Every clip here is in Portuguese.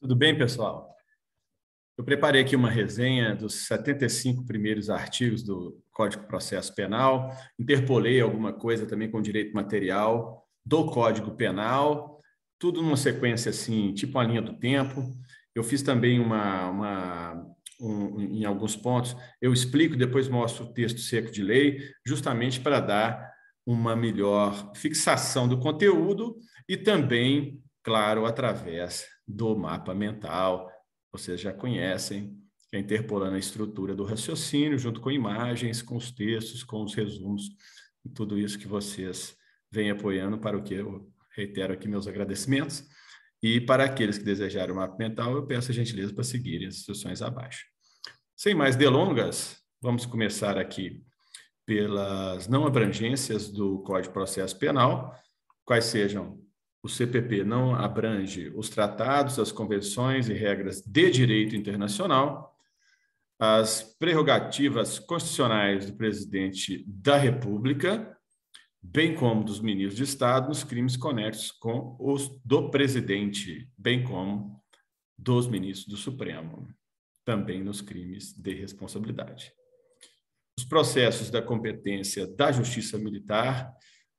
Tudo bem, pessoal? Eu preparei aqui uma resenha dos 75 primeiros artigos do Código de Processo Penal, interpolei alguma coisa também com direito material do Código Penal, tudo numa sequência assim, tipo a linha do tempo. Eu fiz também em alguns pontos, eu explico, depois mostro o texto seco de lei, justamente para dar uma melhor fixação do conteúdo e também, claro, através do mapa mental. Vocês já conhecem, que é interpolando a estrutura do raciocínio, junto com imagens, com os textos, com os resumos, e tudo isso que vocês vêm apoiando, para o que eu reitero aqui meus agradecimentos. E para aqueles que desejarem o mapa mental, eu peço a gentileza para seguirem as instruções abaixo. Sem mais delongas, vamos começar aqui pelas não abrangências do Código de Processo Penal, quais sejam: o CPP não abrange os tratados, as convenções e regras de direito internacional, as prerrogativas constitucionais do presidente da República, bem como dos ministros de Estado nos crimes conexos com os do presidente, bem como dos ministros do Supremo, também nos crimes de responsabilidade. Os processos da competência da Justiça Militar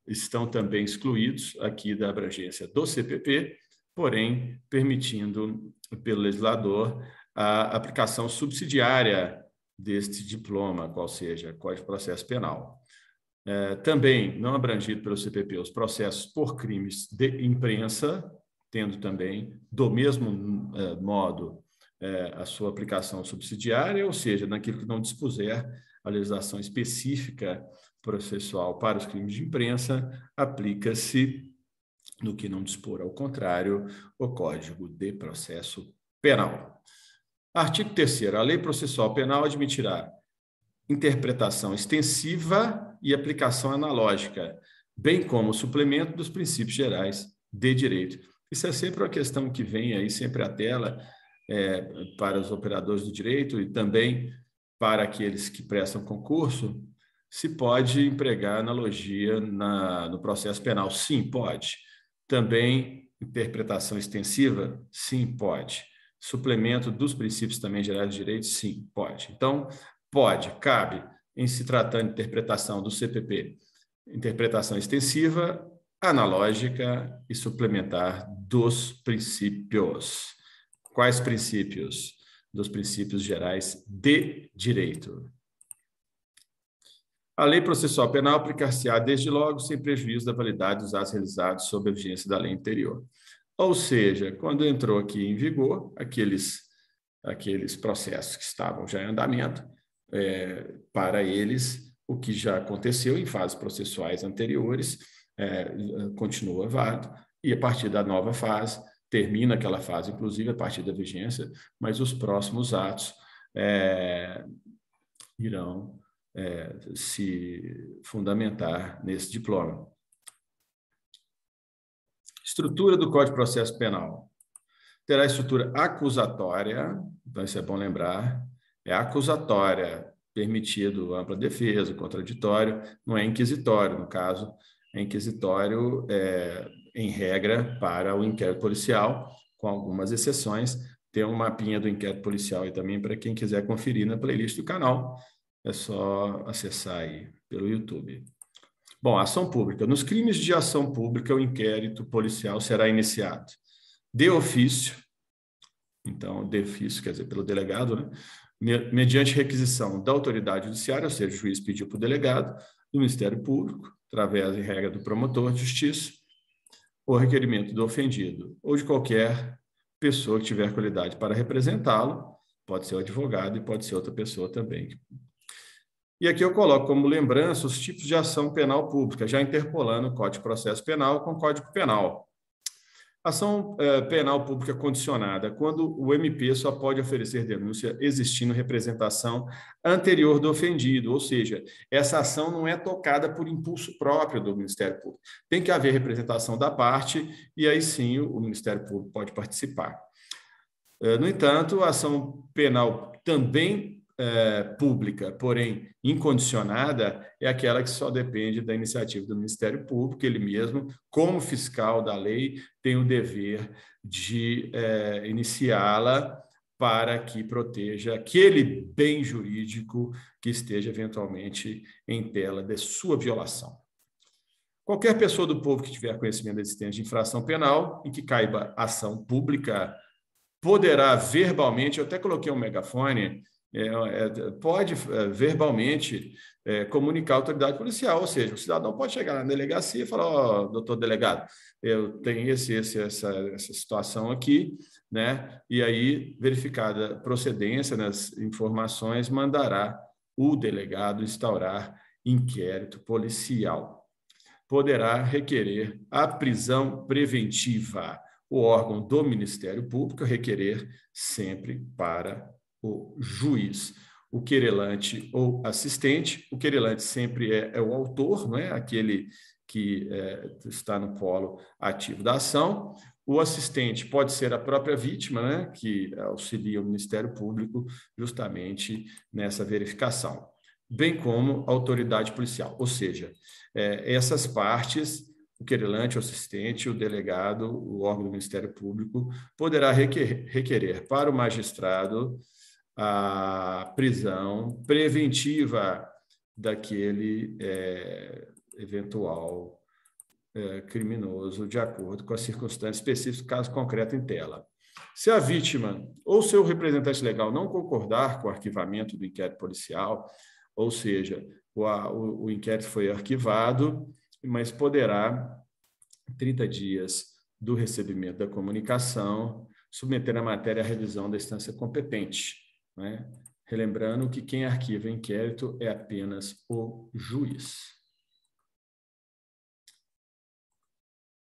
estão também excluídos aqui da abrangência do CPP, porém permitindo pelo legislador a aplicação subsidiária deste diploma, qual seja Código de Processo Penal. Também não abrangido pelo CPP os processos por crimes de imprensa, tendo também, do mesmo modo, a sua aplicação subsidiária, ou seja, naquilo que não dispuser a legislação específica processual para os crimes de imprensa, aplica-se, no que não dispor ao contrário, o Código de Processo Penal. Artigo 3º. A lei processual penal admitirá interpretação extensiva e aplicação analógica, bem como o suplemento dos princípios gerais de direito. Isso é sempre uma questão que vem aí sempre à tela para os operadores do direito e também para aqueles que prestam concurso. Se pode empregar analogia no processo penal? Sim, pode. Também interpretação extensiva? Sim, pode. Suplemento dos princípios também gerais de direito? Sim, pode. Então, pode, cabe, em se tratando de interpretação do CPP, interpretação extensiva, analógica e suplementar dos princípios. Quais princípios? Dos princípios gerais de direito. A lei processual penal aplicar-se-á desde logo sem prejuízo da validade dos atos realizados sob a vigência da lei anterior. Ou seja, quando entrou aqui em vigor, aqueles processos que estavam já em andamento, para eles, o que já aconteceu em fases processuais anteriores continua válido, e a partir da nova fase, termina aquela fase, inclusive a partir da vigência, mas os próximos atos irão se fundamentar nesse diploma. Estrutura do Código de Processo Penal. Terá estrutura acusatória, então isso é bom lembrar, é acusatória, permitido ampla defesa, contraditório, não é inquisitório, no caso, é inquisitório em regra para o inquérito policial, com algumas exceções. Tem um mapinha do inquérito policial aí também para quem quiser conferir na playlist do canal. É só acessar aí pelo YouTube. Bom, ação pública. Nos crimes de ação pública, o inquérito policial será iniciado de ofício, então, de ofício quer dizer pelo delegado, né? Mediante requisição da autoridade judiciária, ou seja, o juiz pediu para o delegado, do Ministério Público, através, em regra, do promotor de justiça, ou requerimento do ofendido, ou de qualquer pessoa que tiver qualidade para representá-lo, pode ser o advogado e pode ser outra pessoa também. E aqui eu coloco como lembrança os tipos de ação penal pública, já interpolando o Código de Processo Penal com o Código Penal. Ação penal pública condicionada, quando o MP só pode oferecer denúncia existindo representação anterior do ofendido, ou seja, essa ação não é tocada por impulso próprio do Ministério Público. Tem que haver representação da parte e aí sim o Ministério Público pode participar. No entanto, a ação penal também pública, porém incondicionada, é aquela que só depende da iniciativa do Ministério Público. Ele mesmo, como fiscal da lei, tem o dever de iniciá-la para que proteja aquele bem jurídico que esteja eventualmente em tela de sua violação. Qualquer pessoa do povo que tiver conhecimento da existência de infração penal em que caiba ação pública poderá verbalmente, eu até coloquei um megafone, pode verbalmente comunicar à autoridade policial, ou seja, o cidadão pode chegar na delegacia e falar: ó, doutor delegado, eu tenho essa situação aqui, né? E aí, verificada a procedência nas informações, mandará o delegado instaurar inquérito policial. Poderá requerer a prisão preventiva. O órgão do Ministério Público requerer sempre para o juiz, o querelante ou assistente. O querelante sempre é o autor, não é? Aquele que está no polo ativo da ação. O assistente pode ser a própria vítima, né? Que auxilia o Ministério Público justamente nessa verificação, bem como a autoridade policial. Ou seja, essas partes, o querelante, o assistente, o delegado, o órgão do Ministério Público, poderá requerer para o magistrado a prisão preventiva daquele eventual criminoso, de acordo com as circunstâncias específicas do caso concreto em tela. Se a vítima ou seu representante legal não concordar com o arquivamento do inquérito policial, ou seja, o inquérito foi arquivado, mas poderá, 30 dias do recebimento da comunicação, submeter a matéria à revisão da instância competente, né? Relembrando que quem arquiva o inquérito é apenas o juiz.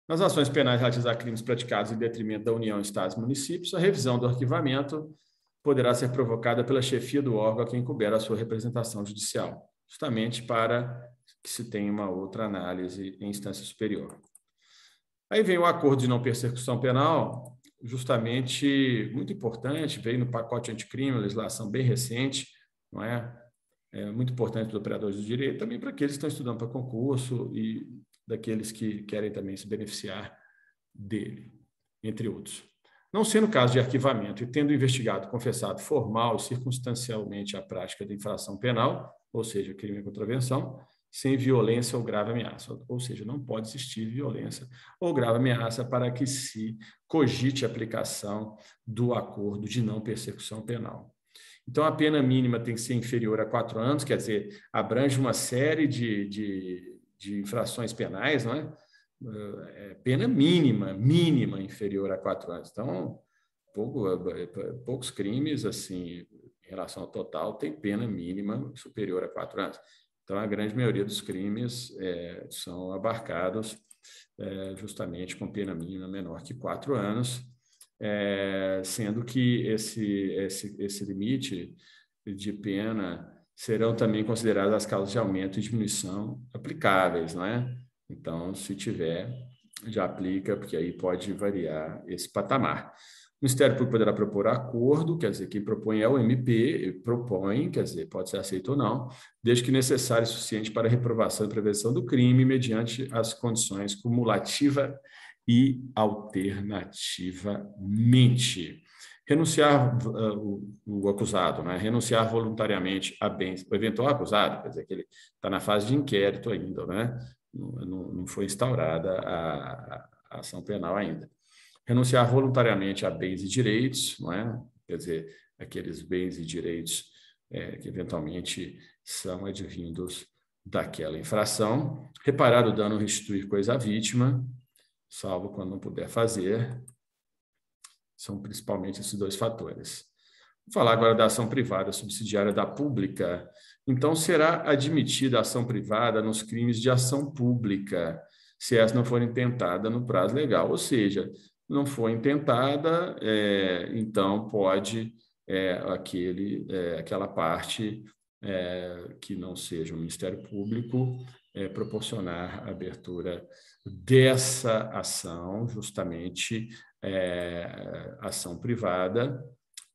Nas ações penais relativas a crimes praticados em detrimento da União, Estados e municípios, a revisão do arquivamento poderá ser provocada pela chefia do órgão a quem couber a sua representação judicial, justamente para que se tenha uma outra análise em instância superior. Aí vem o acordo de não persecução penal, justamente muito importante, veio no pacote anticrime, legislação bem recente, não é? É muito importante para os operadores do direito, também para aqueles que estão estudando para concurso e daqueles que querem também se beneficiar dele, entre outros. Não sendo caso de arquivamento e tendo investigado, confessado formal e circunstancialmente a prática de infração penal, ou seja, crime e contravenção, sem violência ou grave ameaça, ou seja, não pode existir violência ou grave ameaça para que se cogite a aplicação do acordo de não persecução penal. Então, a pena mínima tem que ser inferior a 4 anos, quer dizer, abrange uma série de infrações penais, não é? Pena mínima inferior a 4 anos. Então, poucos crimes, assim, em relação ao total, tem pena mínima superior a 4 anos. Então, a grande maioria dos crimes são abarcados justamente com pena mínima menor que 4 anos, sendo que esse limite de pena serão também consideradas as causas de aumento e diminuição aplicáveis, não é? Então, se tiver, já aplica, porque aí pode variar esse patamar. O Ministério Público poderá propor acordo, quer dizer, quem propõe é o MP, propõe, quer dizer, pode ser aceito ou não, desde que necessário e suficiente para a reprovação e prevenção do crime, mediante as condições cumulativa e alternativamente. Renunciar o acusado, né? Renunciar voluntariamente a bens, o eventual acusado, quer dizer, que ele está na fase de inquérito ainda, né? Não foi instaurada a ação penal ainda. Renunciar voluntariamente a bens e direitos, não é? Quer dizer, aqueles bens e direitos que eventualmente são advindos daquela infração. Reparar o dano ou restituir coisa à vítima, salvo quando não puder fazer. São principalmente esses 2 fatores. Vou falar agora da ação privada subsidiária da pública. Então, será admitida a ação privada nos crimes de ação pública, se essa não for intentada no prazo legal. Ou seja, não foi intentada, então pode aquela parte que não seja o Ministério Público proporcionar a abertura dessa ação, justamente ação privada,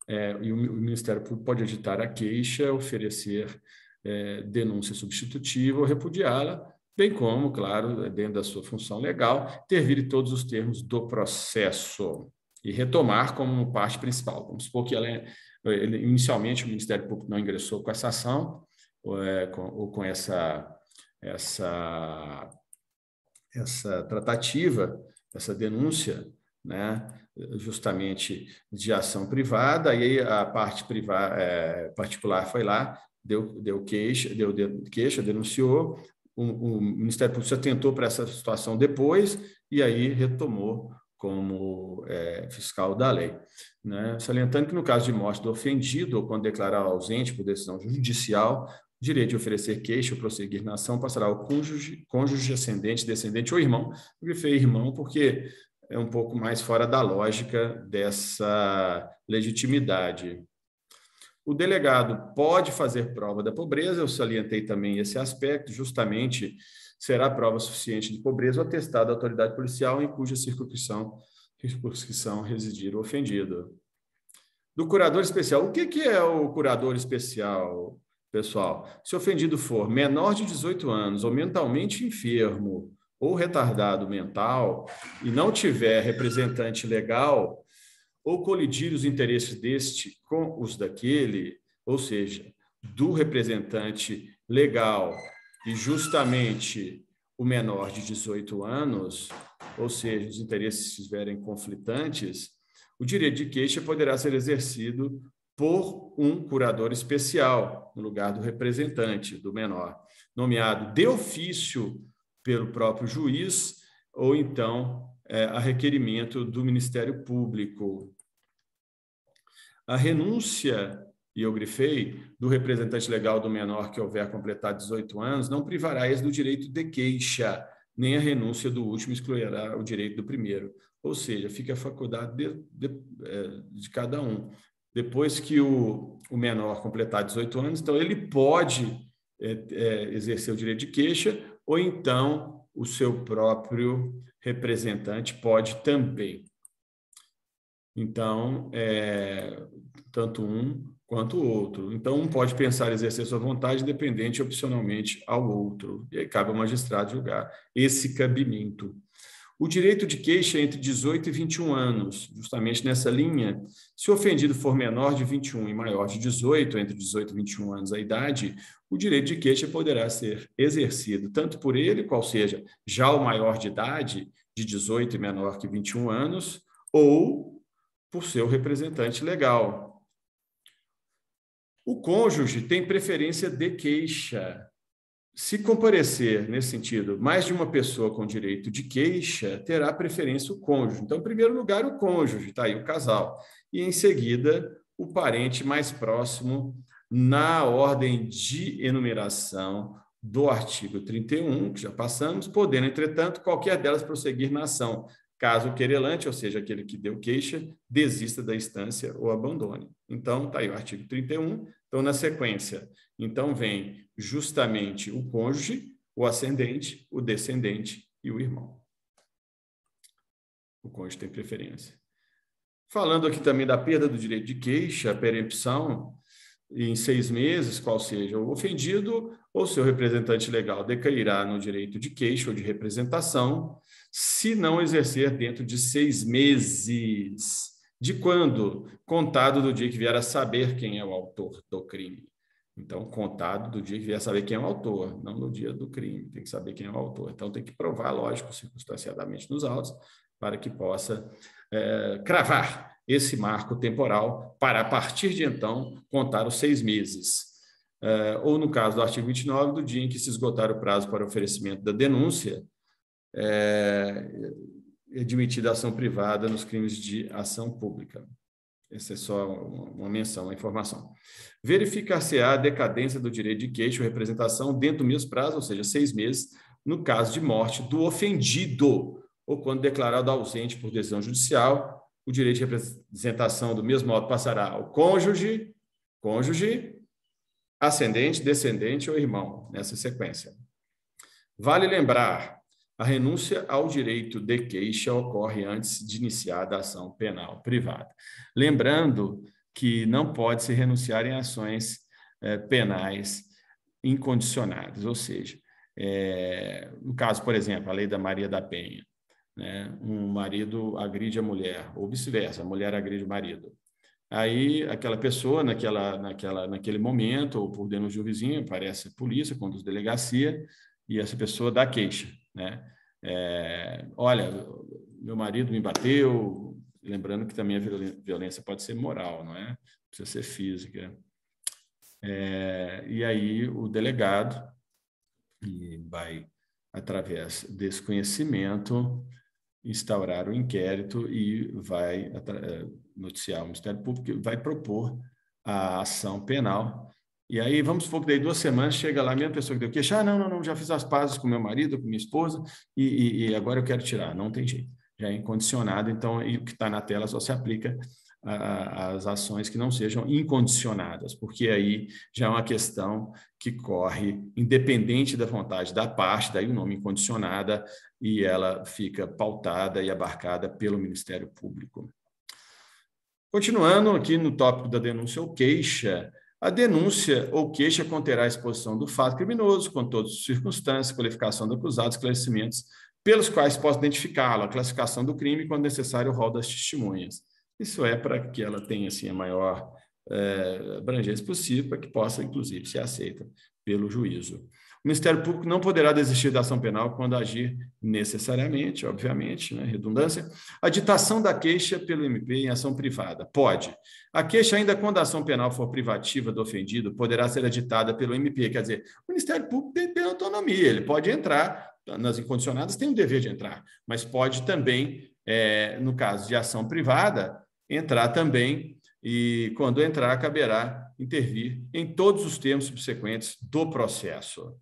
e o Ministério Público pode editar a queixa, oferecer denúncia substitutiva ou repudiá-la, bem como, claro, dentro da sua função legal, intervir em todos os termos do processo e retomar como parte principal. Vamos supor que inicialmente o Ministério Público não ingressou com essa ação ou com essa tratativa, essa denúncia, né, justamente de ação privada, e aí a parte particular foi lá, deu queixa, denunciou, o Ministério Público se atentou para essa situação depois, e aí retomou como fiscal da lei. Né? Salientando que, no caso de morte do ofendido, ou quando declarar ausente por decisão judicial, o direito de oferecer queixa ou prosseguir na ação passará ao cônjuge, ascendente, descendente ou irmão. Eu grifei irmão porque é um pouco mais fora da lógica dessa legitimidade. O delegado pode fazer prova da pobreza, eu salientei também esse aspecto, justamente será prova suficiente de pobreza o atestado da autoridade policial em cuja circunscrição residir o ofendido. Do curador especial. O que é o curador especial, pessoal? Se o ofendido for menor de 18 anos ou mentalmente enfermo ou retardado mental e não tiver representante legal ou colidir os interesses deste com os daquele, ou seja, do representante legal e justamente o menor de 18 anos, ou seja, os interesses estiverem conflitantes, o direito de queixa poderá ser exercido por um curador especial, no lugar do representante do menor, nomeado de ofício pelo próprio juiz, ou então a requerimento do Ministério Público. A renúncia, e eu grifei, do representante legal do menor que houver completado 18 anos, não privará esse do direito de queixa, nem a renúncia do último excluirá o direito do primeiro. Ou seja, fica a faculdade de cada um. Depois que o menor completar 18 anos, então ele pode exercer o direito de queixa, ou então o seu próprio representante pode também. Então, tanto um quanto o outro. Então, um pode pensar em exercer sua vontade independente opcionalmente ao outro. E aí cabe ao magistrado julgar esse cabimento. O direito de queixa é entre 18 e 21 anos, justamente nessa linha. Se o ofendido for menor de 21 e maior de 18, entre 18 e 21 anos a idade, o direito de queixa poderá ser exercido tanto por ele, qual seja já o maior de idade, de 18 e menor que 21 anos, ou por seu representante legal. O cônjuge tem preferência de queixa. Se comparecer, nesse sentido, mais de uma pessoa com direito de queixa, terá preferência o cônjuge. Então, em primeiro lugar, o cônjuge, está aí o casal. E, em seguida, o parente mais próximo na ordem de enumeração do artigo 31, que já passamos, podendo, entretanto, qualquer delas prosseguir na ação, caso o querelante, ou seja, aquele que deu queixa, desista da instância ou abandone. Então, está aí o artigo 31. Então, na sequência, então vem justamente o cônjuge, o ascendente, o descendente e o irmão. O cônjuge tem preferência. Falando aqui também da perda do direito de queixa, a perempção, em 6 meses, qual seja o ofendido ou seu representante legal decairá no direito de queixa ou de representação, se não exercer dentro de 6 meses. De quando? Contado do dia que vier a saber quem é o autor do crime. Então, contado do dia que vier a saber quem é o autor, não no dia do crime, tem que saber quem é o autor. Então, tem que provar, lógico, circunstanciadamente nos autos, para que possa cravar esse marco temporal para, a partir de então, contar os 6 meses. Ou, no caso do artigo 29, do dia em que se esgotar o prazo para oferecimento da denúncia, admitida a ação privada nos crimes de ação pública. Essa é só uma menção, uma informação. Verificar-se-á a decadência do direito de queixa ou representação dentro do mesmo prazo, ou seja, 6 meses, no caso de morte do ofendido, ou quando declarado ausente por decisão judicial, o direito de representação do mesmo modo passará ao cônjuge, ascendente, descendente ou irmão, nessa sequência. Vale lembrar, a renúncia ao direito de queixa ocorre antes de iniciada a ação penal privada. Lembrando que não pode se renunciar em ações penais incondicionadas, ou seja, no caso, por exemplo, a lei da Maria da Penha, né? Um marido agride a mulher, ou vice-versa, a mulher agride o marido. Aí, aquela pessoa, naquele momento, ou por denúncia do vizinho, aparece a polícia, conduz a delegacia, e essa pessoa dá queixa, né? Olha, meu marido me bateu, lembrando que também a violência pode ser moral, não é? Precisa ser física. E aí o delegado vai, através desse conhecimento, instaurar o inquérito e vai noticiar o Ministério Público, vai propor a ação penal. E aí, vamos supor que daí 2 semanas chega lá a mesma pessoa que deu queixa, não, já fiz as pazes com meu marido, com minha esposa, e agora eu quero tirar. Não tem jeito, já é incondicionado, então o que está na tela só se aplica às ações que não sejam incondicionadas, porque aí já é uma questão que corre independente da vontade da parte, daí o nome incondicionada, e ela fica pautada e abarcada pelo Ministério Público. Continuando aqui no tópico da denúncia ou queixa, a denúncia ou queixa conterá a exposição do fato criminoso, com todas as circunstâncias, qualificação do acusado, esclarecimentos pelos quais possa identificá-lo, a classificação do crime, quando necessário, o rol das testemunhas. Isso é para que ela tenha assim, a maior abrangência possível, para que possa, inclusive, ser aceita pelo juízo. O Ministério Público não poderá desistir da ação penal quando agir necessariamente, obviamente, né, redundância. A ditação da queixa pelo MP em ação privada. Pode. A queixa, ainda quando a ação penal for privativa do ofendido, poderá ser aditada pelo MP. Quer dizer, o Ministério Público tem autonomia, ele pode entrar, nas incondicionadas tem o dever de entrar, mas pode também, no caso de ação privada, entrar também, e quando entrar, caberá intervir em todos os termos subsequentes do processo.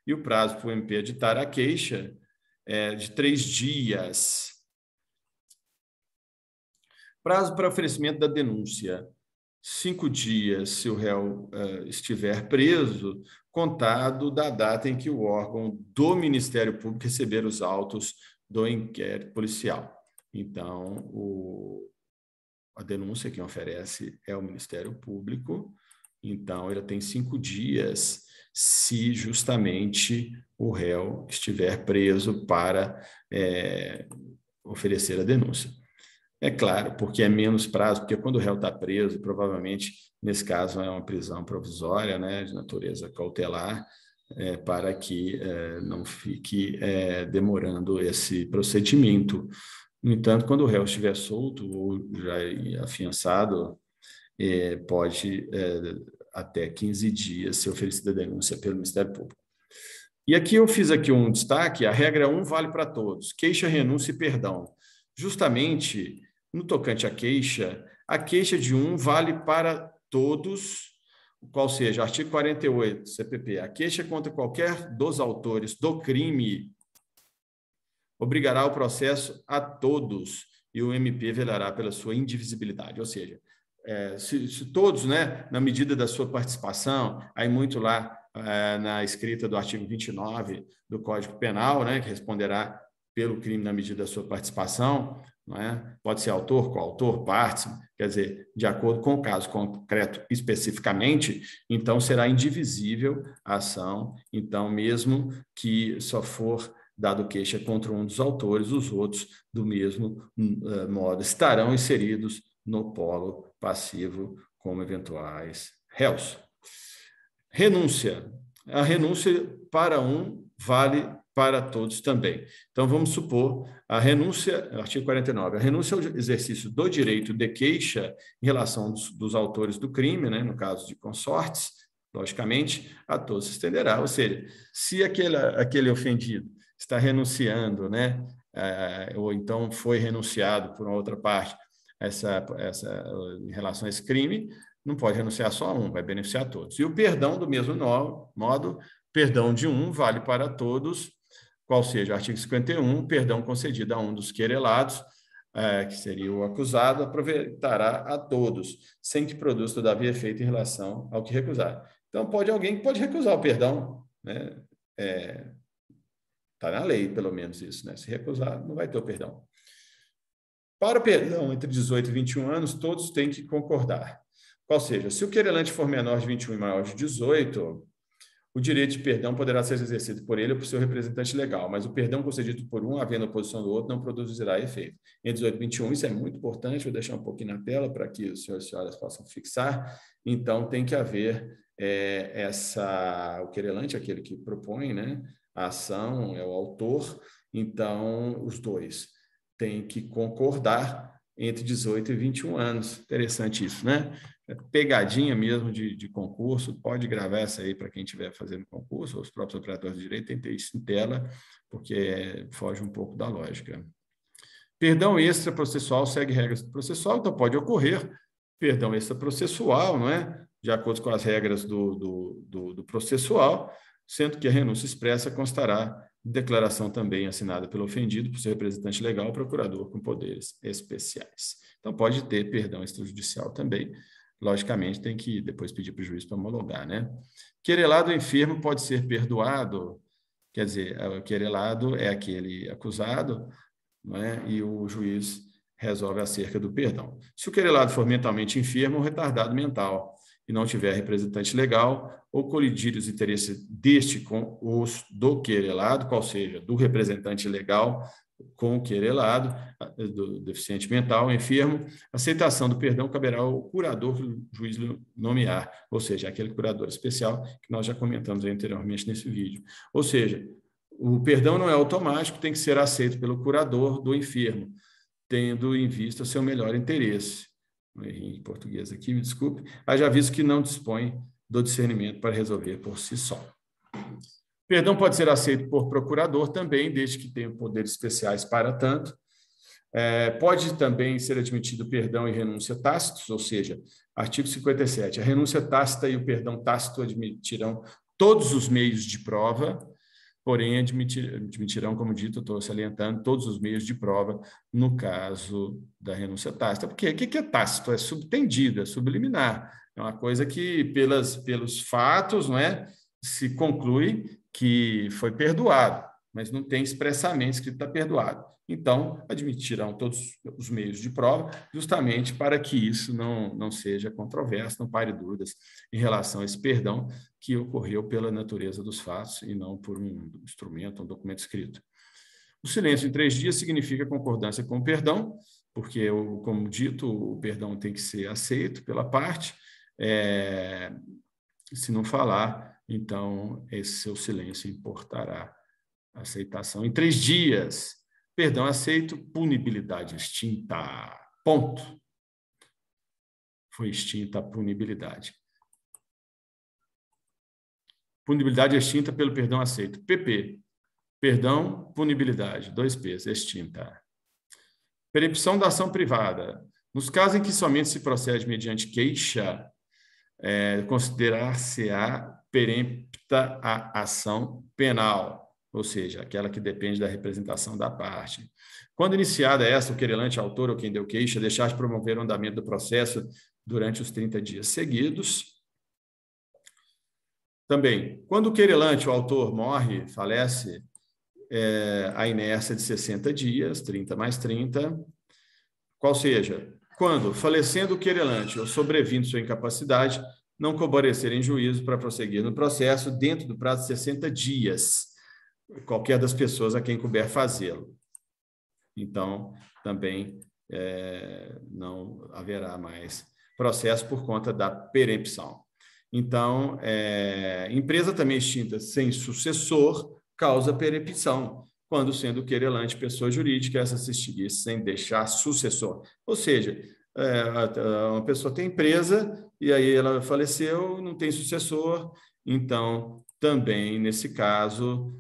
E o prazo para o MP editar a queixa é de 3 dias. Prazo para oferecimento da denúncia: 5 dias, se o réu estiver preso, contado da data em que o órgão do Ministério Público receber os autos do inquérito policial. Então, a denúncia quem oferece é o Ministério Público, então ele tem 5 dias se justamente o réu estiver preso para oferecer a denúncia. É claro, porque é menos prazo, porque quando o réu está preso, provavelmente, nesse caso, é uma prisão provisória, né, de natureza cautelar, para que não fique demorando esse procedimento. No entanto, quando o réu estiver solto ou já afiançado, pode até 15 dias ser oferecida a denúncia pelo Ministério Público. E aqui eu fiz aqui um destaque: a regra 1 vale para todos, queixa, renúncia e perdão. Justamente, no tocante à queixa, a queixa de 1 vale para todos, qual seja, artigo 48 CPP, a queixa contra qualquer dos autores do crime obrigará o processo a todos e o MP velará pela sua indivisibilidade, ou seja, se todos, né, na medida da sua participação, aí muito lá na escrita do artigo 29 do Código Penal, né, que responderá pelo crime na medida da sua participação, não é? Pode ser autor, coautor, parte, quer dizer, de acordo com o caso concreto especificamente, então será indivisível a ação, então mesmo que só for dado queixa contra um dos autores, os outros, do mesmo modo, estarão inseridos no polo passivo como eventuais réus. Renúncia. A renúncia para um vale para todos também. Então, vamos supor a renúncia, artigo 49, a renúncia ao exercício do direito de queixa em relação dos autores do crime, né, no caso de consortes, logicamente, a todos se estenderá. Ou seja, se aquele ofendido está renunciando, né, ou então foi renunciado por uma outra parte em relação a esse crime, não pode renunciar só a um, vai beneficiar todos. E o perdão, do mesmo modo, perdão de um vale para todos, qual seja o artigo 51, perdão concedido a um dos querelados, que seria o acusado, aproveitará a todos, sem que produza, todavia, efeito em relação ao que recusar. Então, alguém que pode recusar o perdão, né? Está na lei, pelo menos isso, né? Se recusar, não vai ter o perdão. Para o perdão entre 18 e 21 anos, todos têm que concordar. Qual seja, se o querelante for menor de 21 e maior de 18, o direito de perdão poderá ser exercido por ele ou por seu representante legal, mas o perdão concedido por um, havendo oposição do outro, não produzirá efeito. Em 18 e 21, isso é muito importante, vou deixar um pouquinho na tela para que os senhores e senhoras possam fixar. Então, tem que haver o querelante, aquele que propõe, né, a ação, é o autor, então os dois têm que concordar entre 18 e 21 anos. Interessante isso, né? Pegadinha mesmo de concurso, pode gravar essa aí para quem estiver fazendo concurso, ou os próprios operadores de direito, tem que ter isso em tela, porque foge um pouco da lógica. Perdão extraprocessual segue regras do processual, então pode ocorrer perdão extraprocessual, não é? De acordo com as regras do processual, sendo que a renúncia expressa constará declaração também assinada pelo ofendido, por seu representante legal ou procurador com poderes especiais. Então, pode ter perdão extrajudicial também. Logicamente, tem que depois pedir para o juiz para homologar, né? Querelado enfermo pode ser perdoado, quer dizer, o querelado é aquele acusado, não é? E o juiz resolve acerca do perdão. Se o querelado for mentalmente enfermo ou retardado mental e não tiver representante legal ou colidir os interesses deste com os do querelado, qual seja, do representante legal com o querelado, do deficiente mental, enfermo, aceitação do perdão caberá ao curador que o juiz nomear, ou seja, aquele curador especial que nós já comentamos anteriormente nesse vídeo. Ou seja, o perdão não é automático, tem que ser aceito pelo curador do enfermo, tendo em vista seu melhor interesse. Em português aqui, me desculpe, haja visto que não dispõe do discernimento para resolver por si só. Perdão pode ser aceito por procurador também, desde que tenha poderes especiais para tanto. Pode também ser admitido perdão e renúncia tácitos, ou seja, artigo 57, a renúncia tácita e o perdão tácito admitirão todos os meios de prova, porém admitirão, como dito, eu estou salientando, todos os meios de prova no caso da renúncia tácita. Porque o que é tácito? É subtendido, é subliminar. É uma coisa que, pelos fatos, não é, se conclui que foi perdoado, mas não tem expressamente escrito que está perdoado. Então, admitirão todos os meios de prova, justamente para que isso não seja controverso, não pare dúvidas em relação a esse perdão que ocorreu pela natureza dos fatos e não por um instrumento, um documento escrito. O silêncio em 3 dias significa concordância com o perdão, porque, como dito, o perdão tem que ser aceito pela parte. Se não falar, então esse seu silêncio importará aceitação. Em 3 dias, perdão aceito, punibilidade extinta. Ponto. Foi extinta a punibilidade. Punibilidade extinta pelo perdão aceito. PP. Perdão, punibilidade. 2 P's. Extinta. Perempção da ação privada. Nos casos em que somente se procede mediante queixa, considerar-se-á perempta a ação penal, ou seja, aquela que depende da representação da parte. Quando iniciada essa, o querelante, autor ou quem deu queixa, deixar de promover o andamento do processo durante os 30 dias seguidos. Também, quando o querelante, o autor, morre, falece, a inércia de 60 dias, 30 mais 30, qual seja, quando, falecendo o querelante ou sobrevindo sua incapacidade, não comparecer em juízo para prosseguir no processo dentro do prazo de 60 dias, qualquer das pessoas a quem couber fazê-lo. Então, também não haverá mais processo por conta da perempção. Então, empresa também extinta sem sucessor causa perempção, quando sendo querelante pessoa jurídica, essa se extinguir sem deixar sucessor. Ou seja, uma pessoa tem empresa e aí ela faleceu, não tem sucessor, então também nesse caso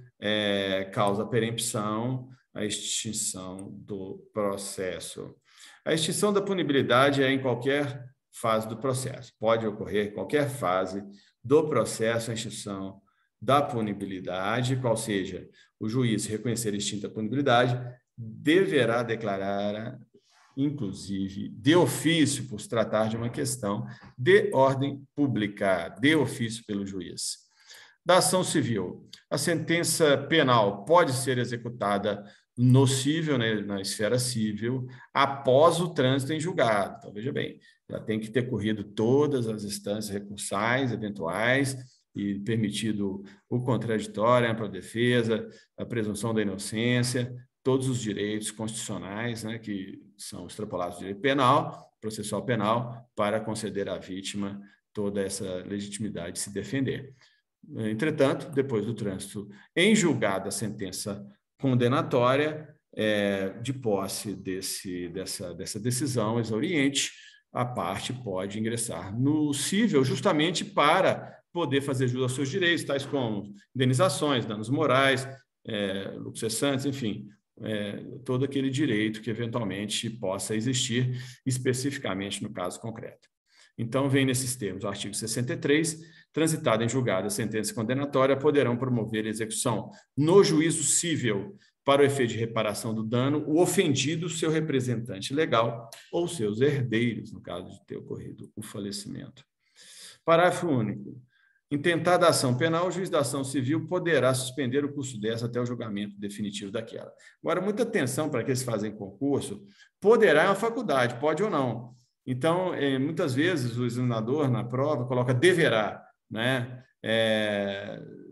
causa perempção a extinção do processo. A extinção da punibilidade é em qualquer fase do processo, pode ocorrer em qualquer fase do processo a extinção da punibilidade, qual seja, o juiz reconhecer extinta a punibilidade, deverá declarar, inclusive, de ofício, por se tratar de uma questão de ordem pública, de ofício pelo juiz. Da ação civil, a sentença penal pode ser executada no cível, né, na esfera cível, após o trânsito em julgado. Então, veja bem, já tem que ter corrido todas as instâncias recursais eventuais e permitido o contraditório, a ampla defesa, a presunção da inocência, todos os direitos constitucionais, né, que são extrapolados do direito penal, processual penal, para conceder à vítima toda essa legitimidade de se defender. Entretanto, depois do trânsito em julgado a sentença condenatória, de posse dessa decisão exauriente, a parte pode ingressar no cível justamente para poder fazer jus aos seus direitos, tais como indenizações, danos morais, lucros cessantes, enfim, todo aquele direito que eventualmente possa existir, especificamente no caso concreto. Então, vem nesses termos o artigo 63, transitada em julgado a sentença condenatória, poderão promover a execução no juízo cível para o efeito de reparação do dano o ofendido, seu representante legal ou seus herdeiros, no caso de ter ocorrido o falecimento. Parágrafo único. Intentada a ação penal, o juiz da ação civil poderá suspender o curso dessa até o julgamento definitivo daquela. Agora, muita atenção para aqueles que fazem concurso, poderá é uma faculdade, pode ou não. Então, muitas vezes o examinador na prova coloca deverá, né?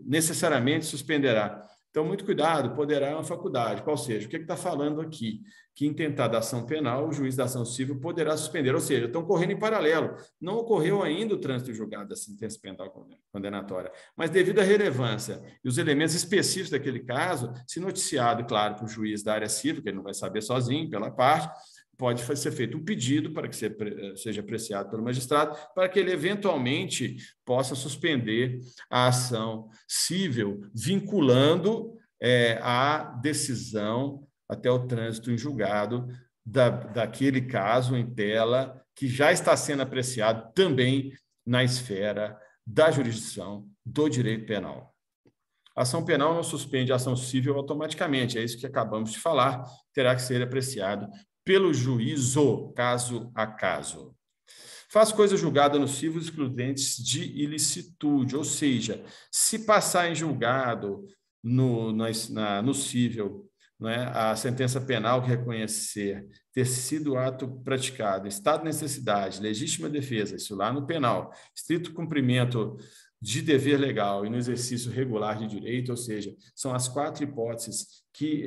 Necessariamente suspenderá. Então, muito cuidado, poderá é uma faculdade. Qual seja? O que está falando aqui? Que intentada ação penal, o juiz da ação civil poderá suspender, ou seja, estão correndo em paralelo. Não ocorreu ainda o trânsito julgado da sentença penal condenatória, mas devido à relevância e os elementos específicos daquele caso, se noticiado, claro, para o juiz da área civil, que ele não vai saber sozinho, pela parte, pode ser feito um pedido para que seja apreciado pelo magistrado, para que ele eventualmente possa suspender a ação cível, vinculando a decisão até o trânsito em julgado daquele caso em tela que já está sendo apreciado também na esfera da jurisdição do direito penal. A ação penal não suspende a ação cível automaticamente, é isso que acabamos de falar, terá que ser apreciado pelo juízo, caso a caso. Faz coisa julgada no cível excludentes de ilicitude, ou seja, se passar em julgado no cível, né, a sentença penal que reconhecer ter sido ato praticado, estado de necessidade, legítima defesa, isso lá no penal, estrito cumprimento de dever legal e no exercício regular de direito, ou seja, são as 4 hipóteses que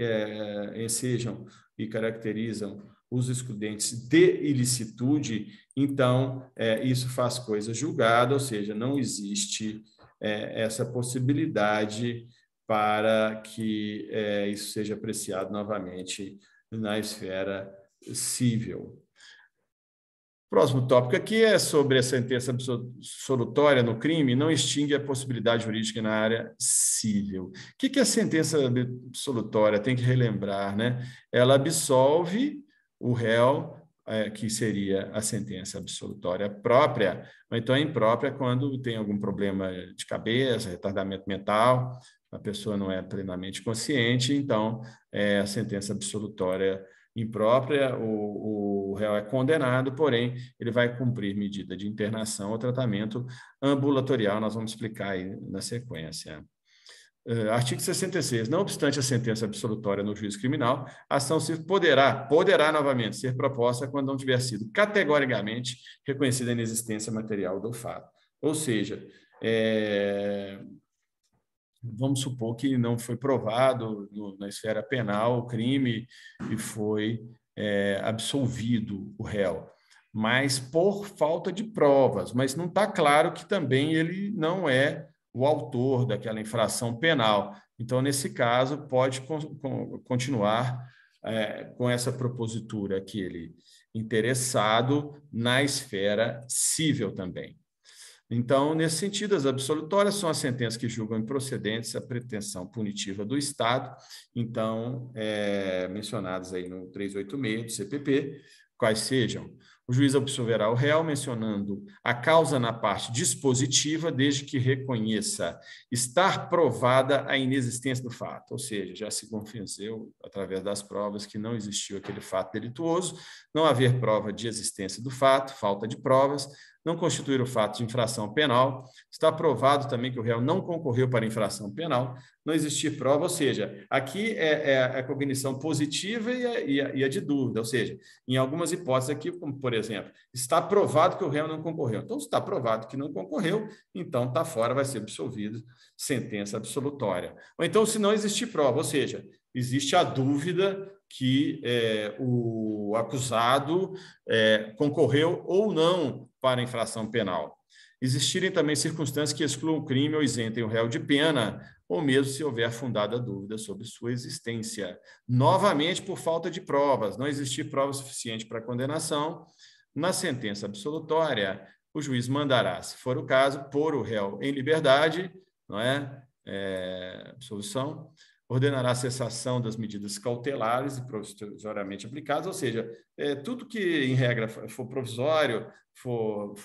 ensejam e caracterizam os excludentes de ilicitude, então, isso faz coisa julgada, ou seja, não existe essa possibilidade para que isso seja apreciado novamente na esfera cível. Próximo tópico aqui é sobre a sentença absolutória no crime, não extingue a possibilidade jurídica na área cível. O que a sentença absolutória tem que relembrar, né? Ela absolve o réu, que seria a sentença absolutória própria, ou então imprópria quando tem algum problema de cabeça, retardamento mental, a pessoa não é plenamente consciente, então a sentença absolutória imprópria, o réu é condenado, porém, ele vai cumprir medida de internação ou tratamento ambulatorial, nós vamos explicar aí na sequência. Artigo 66. Não obstante a sentença absolutória no juízo criminal, a ação civil poderá novamente ser proposta quando não tiver sido categoricamente reconhecida a inexistência material do fato. Ou seja, vamos supor que não foi provado na esfera penal o crime e foi absolvido o réu, mas por falta de provas, mas não está claro que também ele não é o autor daquela infração penal. Então, nesse caso, pode continuar com essa propositura aquele interessado na esfera cível também. Então, nesse sentido, as absolutórias são as sentenças que julgam improcedentes a pretensão punitiva do Estado, então, mencionadas aí no 386 do CPP, quais sejam: o juiz absolverá o réu mencionando a causa na parte dispositiva, desde que reconheça estar provada a inexistência do fato, ou seja, já se convenceu, através das provas, que não existiu aquele fato delituoso, não haver prova de existência do fato, falta de provas, não constituir o fato de infração penal, está provado também que o réu não concorreu para infração penal, não existir prova, ou seja, aqui é a cognição positiva e a de dúvida, ou seja, em algumas hipóteses aqui, como por exemplo, está provado que o réu não concorreu. Então, se está provado que não concorreu, então está fora, vai ser absolvido, sentença absolutória. Ou então, se não existir prova, ou seja, existe a dúvida que o acusado concorreu ou não para a infração penal. Existirem também circunstâncias que excluam o crime ou isentem o réu de pena, ou mesmo se houver fundada dúvida sobre sua existência. Novamente, por falta de provas, não existir prova suficiente para a condenação, na sentença absolutória, o juiz mandará, se for o caso, pôr o réu em liberdade, não é? Absolvição, ordenará a cessação das medidas cautelares e provisoriamente aplicadas, ou seja, tudo que, em regra, for provisório, for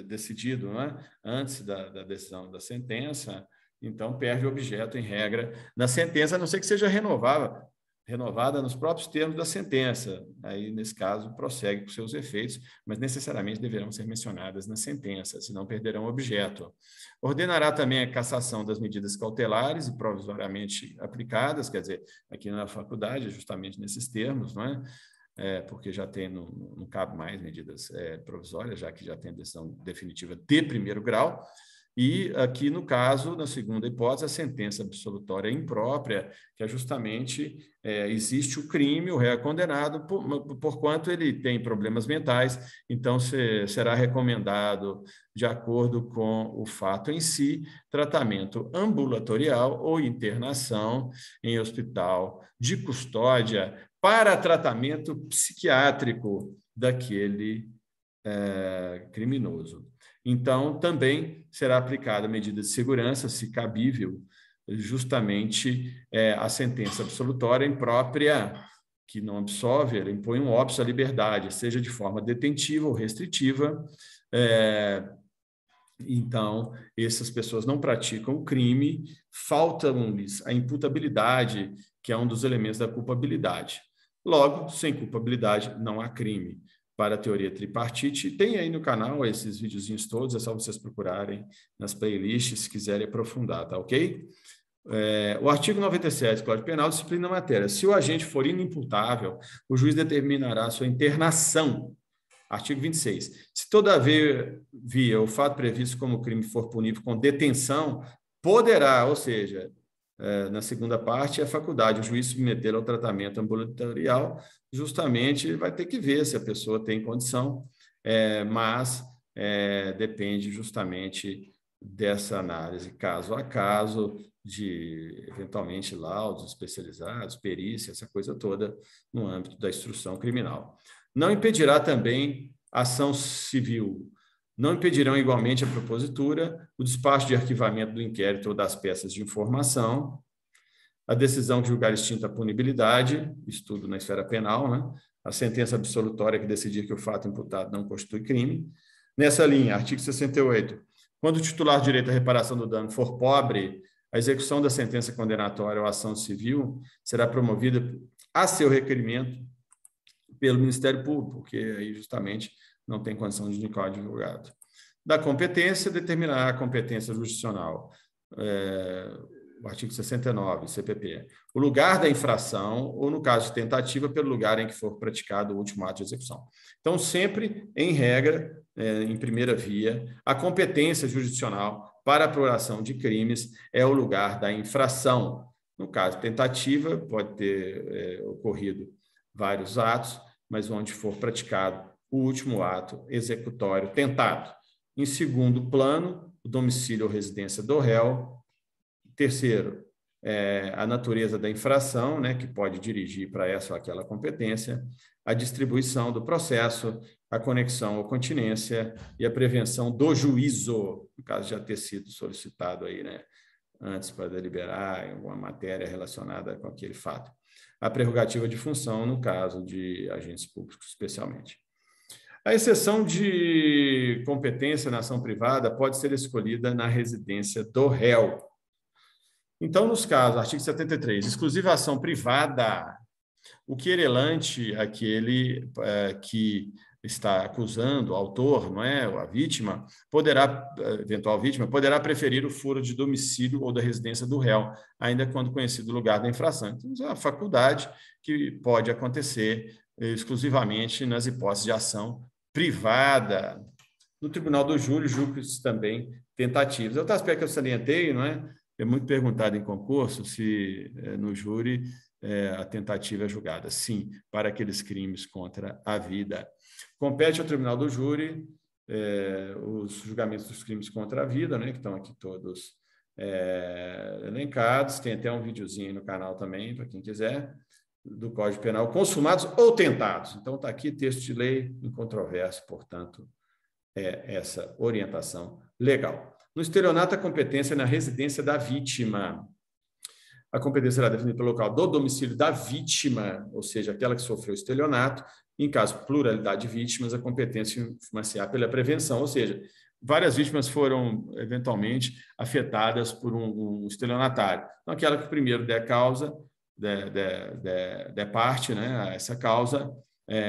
decidido, não é? Antes da decisão da sentença, então perde o objeto, em regra, na sentença, a não ser que seja renovada nos próprios termos da sentença. Aí, nesse caso, prossegue com seus efeitos, mas necessariamente deverão ser mencionadas na sentença, senão perderão o objeto. Ordenará também a cassação das medidas cautelares e provisoriamente aplicadas, quer dizer, aqui na faculdade, justamente nesses termos, não é? Porque já tem, não cabe mais medidas provisórias, já que já tem decisão definitiva de primeiro grau. E aqui, no caso, na segunda hipótese, a sentença absolutória imprópria, que é justamente existe o crime, o réu é condenado, porquanto ele tem problemas mentais, então será recomendado, de acordo com o fato em si, tratamento ambulatorial ou internação em hospital de custódia para tratamento psiquiátrico daquele criminoso. Então, também será aplicada a medida de segurança, se cabível, justamente a sentença absolutória imprópria, que não absolve, ela impõe um óbice à liberdade, seja de forma detentiva ou restritiva. Então, essas pessoas não praticam o crime, falta-lhes a imputabilidade, que é um dos elementos da culpabilidade. Logo, sem culpabilidade, não há crime. Para a teoria tripartite, tem aí no canal esses videozinhos todos, é só vocês procurarem nas playlists, se quiserem aprofundar, tá ok? O artigo 97 do Código Penal disciplina a matéria. Se o agente for inimputável, o juiz determinará a sua internação. Artigo 26. Se todavia o fato previsto como crime for punível com detenção, poderá, ou seja, na segunda parte, a faculdade, o juiz submeter ao tratamento ambulatorial, justamente vai ter que ver se a pessoa tem condição, mas depende justamente dessa análise caso a caso, de eventualmente laudos especializados, perícia, essa coisa toda no âmbito da instrução criminal. Não impedirá também a ação civil. Não impedirão igualmente a propositura, o despacho de arquivamento do inquérito ou das peças de informação, a decisão de julgar extinta a punibilidade, estudo na esfera penal, né? A sentença absolutória que decidir que o fato imputado não constitui crime. Nessa linha, artigo 68, quando o titular de direito à reparação do dano for pobre, a execução da sentença condenatória ou ação civil será promovida a seu requerimento pelo Ministério Público, porque aí justamente não tem condição de indicar o advogado. Da competência, determinará a competência jurisdicional. O artigo 69, CPP. O lugar da infração, ou no caso de tentativa, pelo lugar em que for praticado o último ato de execução. Então, sempre, em regra, em primeira via, a competência jurisdicional para a apuração de crimes é o lugar da infração. No caso de tentativa, pode ter ocorrido vários atos, mas onde for praticado o último ato executório tentado. Em segundo plano, o domicílio ou residência do réu. Terceiro, a natureza da infração, né, que pode dirigir para essa ou aquela competência, a distribuição do processo, a conexão ou continência e a prevenção do juízo, no caso de já ter sido solicitado aí, né, antes para deliberar em alguma matéria relacionada com aquele fato. A prerrogativa de função, no caso de agentes públicos, especialmente. A exceção de competência na ação privada pode ser escolhida na residência do réu. Então, nos casos, artigo 73, exclusiva ação privada, o querelante, aquele que está acusando, o autor, não é, a vítima, eventual vítima, poderá preferir o furo de domicílio ou da residência do réu, ainda quando conhecido o lugar da infração. Então, isso é uma faculdade que pode acontecer exclusivamente nas hipóteses de ação privada. No Tribunal do Júri, julga-se também tentativas. Outro aspecto que eu salientei, não é? É muito perguntado em concurso se no júri a tentativa é julgada. Sim, para aqueles crimes contra a vida. Compete ao Tribunal do Júri os julgamentos dos crimes contra a vida, né, que estão aqui todos elencados. Tem até um videozinho aí no canal também, para quem quiser, do Código Penal, consumados ou tentados. Então, está aqui texto de lei incontroverso, portanto, essa orientação legal. No estelionato, a competência é na residência da vítima. A competência será definida pelo local do domicílio da vítima, ou seja, aquela que sofreu estelionato. Em caso de pluralidade de vítimas, a competência influenciar pela prevenção, ou seja, várias vítimas foram, eventualmente, afetadas por um estelionatário. Então, aquela que primeiro der causa, der parte, né, a essa causa,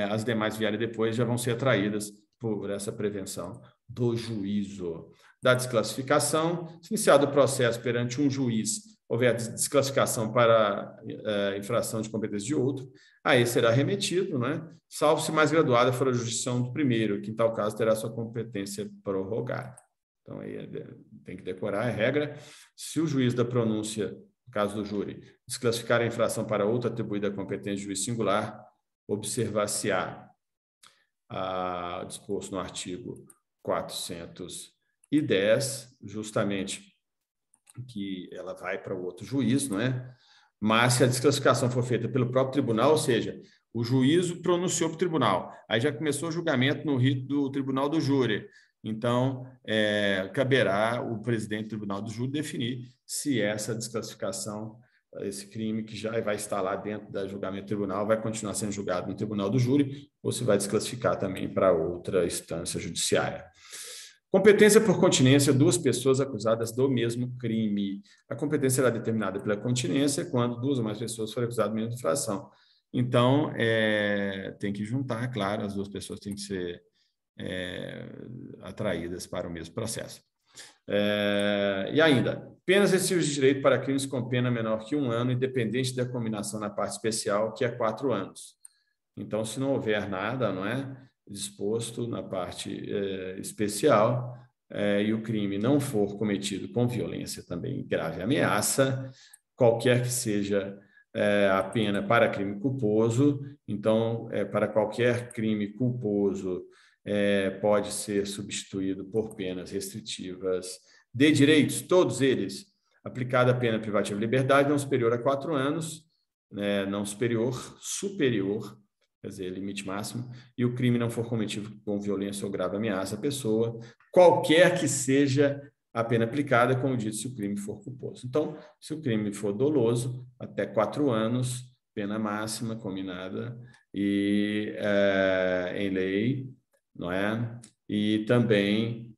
as demais vierem depois já vão ser atraídas por essa prevenção do juízo. Da desclassificação, se iniciado o processo perante um juiz, houver desclassificação para infração de competência de outro, aí será remetido, né? Salvo se mais graduada for a jurisdição do primeiro, que em tal caso terá sua competência prorrogada. Então, aí tem que decorar a regra. Se o juiz da pronúncia, no caso do júri, desclassificar a infração para outra atribuída à competência de juiz singular, observar-se-á disposto no artigo 410, justamente que ela vai para o outro juiz, não é? Mas se a desclassificação for feita pelo próprio tribunal, ou seja, o juízo pronunciou para o tribunal, aí já começou o julgamento no rito do tribunal do júri. Então, caberá o presidente do tribunal do júri definir se essa desclassificação, esse crime que já vai estar lá dentro do julgamento do tribunal, vai continuar sendo julgado no tribunal do júri ou se vai desclassificar também para outra instância judiciária. Competência por continência, duas pessoas acusadas do mesmo crime. A competência será determinada pela continência quando duas ou mais pessoas forem acusadas da mesma infração. Então, tem que juntar, claro, as duas pessoas têm que ser atraídas para o mesmo processo. E ainda, penas restritivas de direito para crimes com pena menor que 1 ano, independente da combinação na parte especial, que é 4 anos. Então, se não houver nada, não é disposto na parte especial e o crime não for cometido com violência também grave ameaça, qualquer que seja a pena para crime culposo, então, para qualquer crime culposo, pode ser substituído por penas restritivas de direitos, todos eles, aplicada a pena privativa de liberdade não superior a 4 anos, não superior, quer dizer, limite máximo, e o crime não for cometido com violência ou grave ameaça à pessoa, qualquer que seja a pena aplicada, como disse, se o crime for culposo. Então, se o crime for doloso, até 4 anos, pena máxima combinada e em lei, não é? E também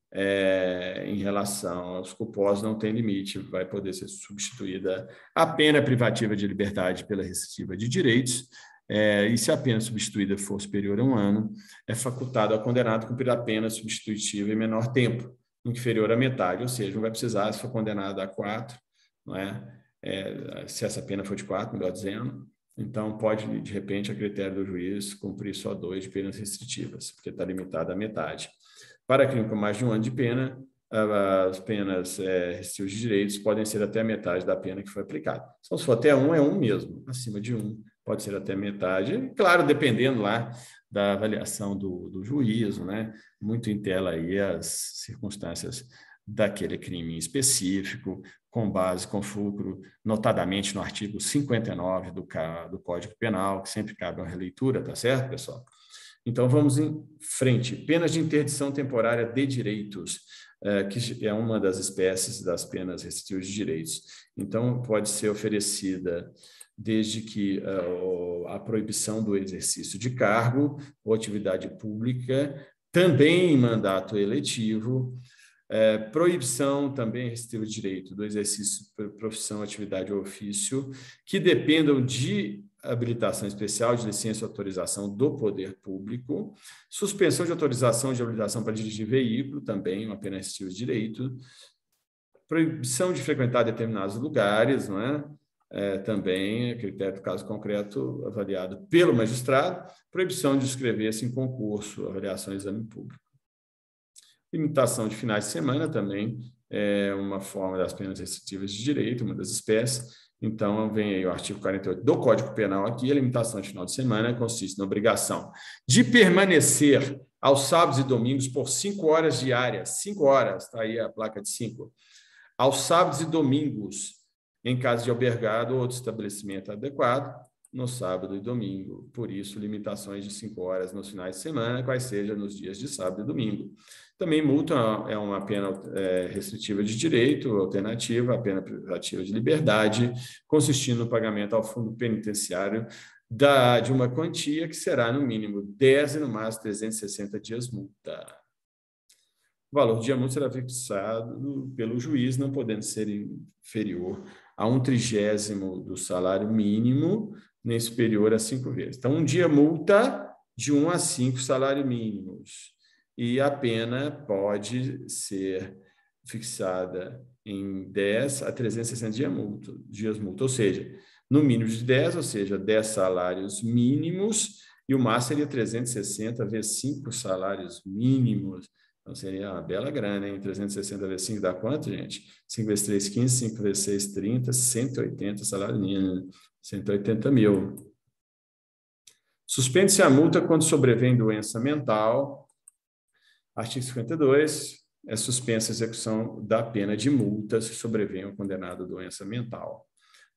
em relação aos culposos não tem limite, vai poder ser substituída a pena privativa de liberdade pela restritiva de direitos, e se a pena substituída for superior a 1 ano, é facultado ao condenado cumprir a pena substitutiva em menor tempo, inferior à metade, ou seja, não vai precisar, se for condenado a 4, não é? Se essa pena for de 4, melhor dizendo, então pode, de repente, a critério do juiz, cumprir só 2 de penas restritivas, porque está limitado à metade. Para crime com mais de 1 ano de pena, as penas restritivas de direitos podem ser até a metade da pena que foi aplicada. Então, se for até 1, é 1 mesmo. Acima de 1, pode ser até metade. Claro, dependendo lá da avaliação do juízo, né? Muito em tela aí as circunstâncias daquele crime específico, com base, com fulcro, notadamente no artigo 59 do Código Penal, que sempre cabe uma releitura, tá certo, pessoal? Então, vamos em frente. Penas de interdição temporária de direitos, que é uma das espécies das penas restritivas de direitos. Então, pode ser oferecida desde que a proibição do exercício de cargo ou atividade pública, também em mandato eletivo, proibição também restritiva de direito do exercício de profissão, atividade ou ofício, que dependam de habilitação especial de licença e autorização do poder público, suspensão de autorização de habilitação para dirigir veículo, também uma pena restritiva de direito, proibição de frequentar determinados lugares, não é? Também, critério do caso concreto avaliado pelo magistrado, proibição de inscrever-se em concurso, avaliação e exame público. Limitação de finais de semana também é uma forma das penas restritivas de direito, uma das espécies. Então, vem aí o artigo 48 do Código Penal aqui, a limitação de final de semana consiste na obrigação de permanecer aos sábados e domingos por 5 horas diárias, 5 horas, está aí a placa de 5, aos sábados e domingos, em caso de albergado ou outro estabelecimento adequado, no sábado e domingo. Por isso, limitações de 5 horas nos finais de semana, quais sejam nos dias de sábado e domingo. Também multa é uma pena restritiva de direito, alternativa, a pena privativa de liberdade, consistindo no pagamento ao fundo penitenciário de uma quantia que será, no mínimo, 10 e, no máximo, 360 dias multa. O valor do dia multa será fixado pelo juiz, não podendo ser inferior a 1/30 do salário mínimo, nem superior a 5 vezes. Então, um dia multa de 1 a 5 salários mínimos. E a pena pode ser fixada em 10 a 360 dias multa, ou seja, no mínimo de 10, ou seja, 10 salários mínimos, e o máximo seria 360 vezes 5 salários mínimos. Então, seria uma bela grana, hein? 360 vezes 5 dá quanto, gente? 5 vezes 3, 15, 5 vezes 6, 30, 180 salário mínimo, 180 mil. Suspende-se a multa quando sobrevém doença mental. Artigo 52, é suspensa a execução da pena de multa se sobrevém ao condenado doença mental.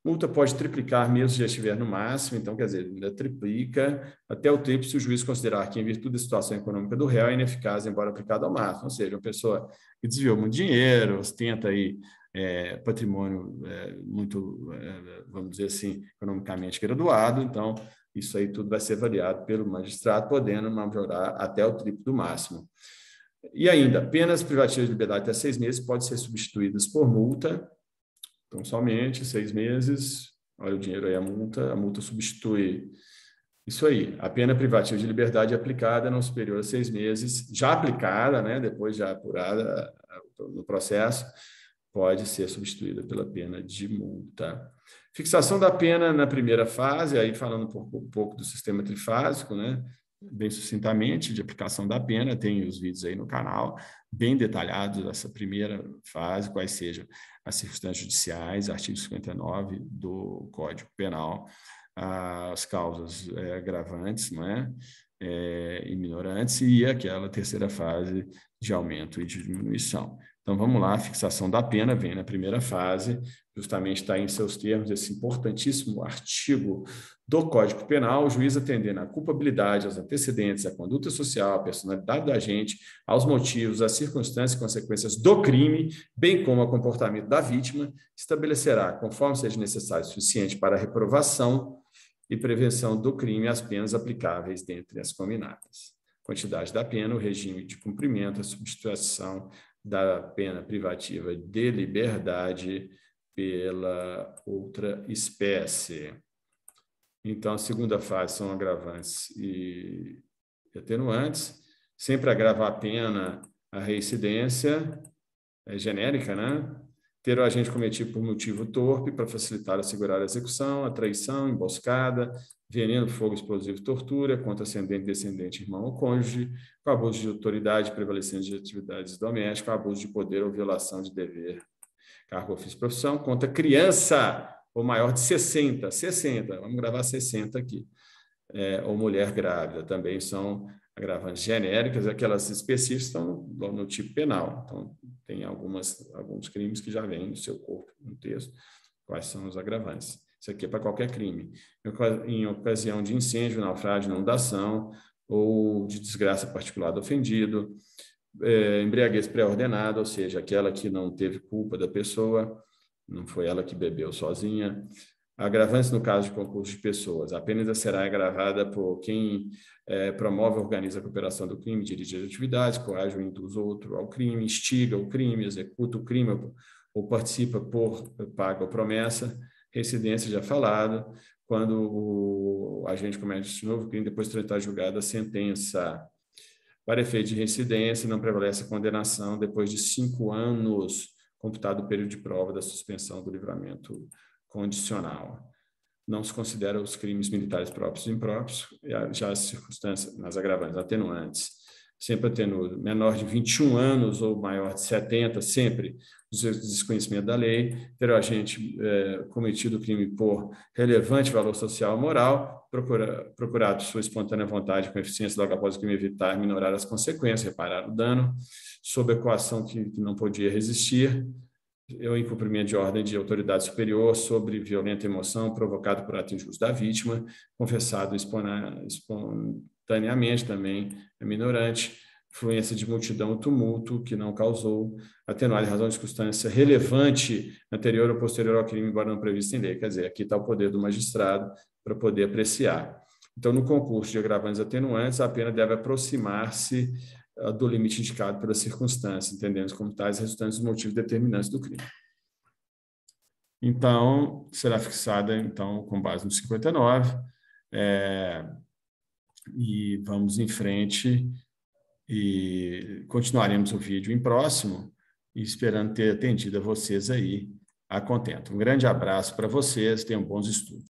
Multa pode triplicar mesmo se já estiver no máximo, então, quer dizer, ainda triplica até o triplo se o juiz considerar que, em virtude da situação econômica do réu, é ineficaz, embora aplicado ao máximo. Ou seja, uma pessoa que desviou muito dinheiro, ostenta aí patrimônio muito, vamos dizer assim, economicamente graduado, então, isso aí tudo vai ser avaliado pelo magistrado, podendo majorar até o triplo do máximo. E ainda, penas privativas de liberdade até 6 meses podem ser substituídas por multa. Então, somente 6 meses, olha o dinheiro aí, a multa substitui. Isso aí, a pena privativa de liberdade aplicada não superior a 6 meses, já aplicada, né, depois já apurada no processo, pode ser substituída pela pena de multa. Fixação da pena na primeira fase, aí falando um pouco do sistema trifásico, né, bem sucintamente, de aplicação da pena, tem os vídeos aí no canal, bem detalhados dessa primeira fase, quais sejam as circunstâncias judiciais, artigo 59 do Código Penal, as causas agravantes, não é? E minorantes, e aquela terceira fase de aumento e de diminuição. Então, vamos lá, a fixação da pena vem na primeira fase, justamente está em seus termos esse importantíssimo artigo do Código Penal, o juiz atendendo à culpabilidade, aos antecedentes, à conduta social, à personalidade do agente, aos motivos, às circunstâncias e consequências do crime, bem como ao comportamento da vítima, estabelecerá, conforme seja necessário e suficiente para a reprovação e prevenção do crime, as penas aplicáveis dentre as combinadas. Quantidade da pena, o regime de cumprimento, a substituição da pena privativa de liberdade pela outra espécie. Então, a segunda fase são agravantes e atenuantes. Sempre agravar a pena, a reincidência é genérica, né? Ter o agente cometido por motivo torpe para facilitar ou assegurar a execução, a traição, emboscada, veneno, fogo explosivo, tortura, contra ascendente, descendente, irmão ou cônjuge, com abuso de autoridade, prevalecência de atividades domésticas, abuso de poder ou violação de dever, cargo, ofício, profissão, contra criança ou maior de 60, vamos gravar 60 aqui, ou mulher grávida, também são agravantes genéricas, aquelas específicas estão no tipo penal. Então, tem alguns crimes que já vêm no seu corpo, no texto, quais são os agravantes. Isso aqui é para qualquer crime. Em ocasião de incêndio, naufrágio, inundação, ou de desgraça particular do ofendido, embriaguez pré-ordenada, ou seja, aquela que não teve culpa da pessoa, não foi ela que bebeu sozinha. Agravantes no caso de concurso de pessoas. A pena ainda será agravada por quem promove ou organiza a cooperação do crime, dirige as atividades, coage ou induz outro ao crime, instiga o crime, executa o crime ou participa por paga ou promessa. Residência já falado. quando o agente comete novo crime, depois de tentar julgada a sentença. Para efeito de reincidência, não prevalece a condenação depois de 5 anos, computado o período de prova da suspensão do livramento condicional. Não se considera os crimes militares próprios e impróprios, já as circunstâncias, nas agravantes, atenuantes, sempre atenuado, menor de 21 anos ou maior de 70, sempre desconhecimento da lei, ter o agente cometido o crime por relevante valor social ou moral, procurado sua espontânea vontade com eficiência logo após o crime evitar, minorar as consequências, reparar o dano, sob a coação que não podia resistir, ou em cumprimento de ordem de autoridade superior sobre violenta emoção provocada por ato injusto da vítima, confessado espontaneamente também é minorante, influência de multidão ou tumulto que não causou, atenuada em razão de circunstância relevante anterior ou posterior ao crime, embora não previsto em lei. Quer dizer, aqui está o poder do magistrado para poder apreciar. Então, no concurso de agravantes atenuantes, a pena deve aproximar-se do limite indicado pela circunstância, entendendo como tais resultantes dos motivos determinantes do crime. Então, será fixada, então, com base no 59, e vamos em frente e continuaremos o vídeo em próximo, e esperando ter atendido a vocês aí a contento. Um grande abraço para vocês, tenham bons estudos.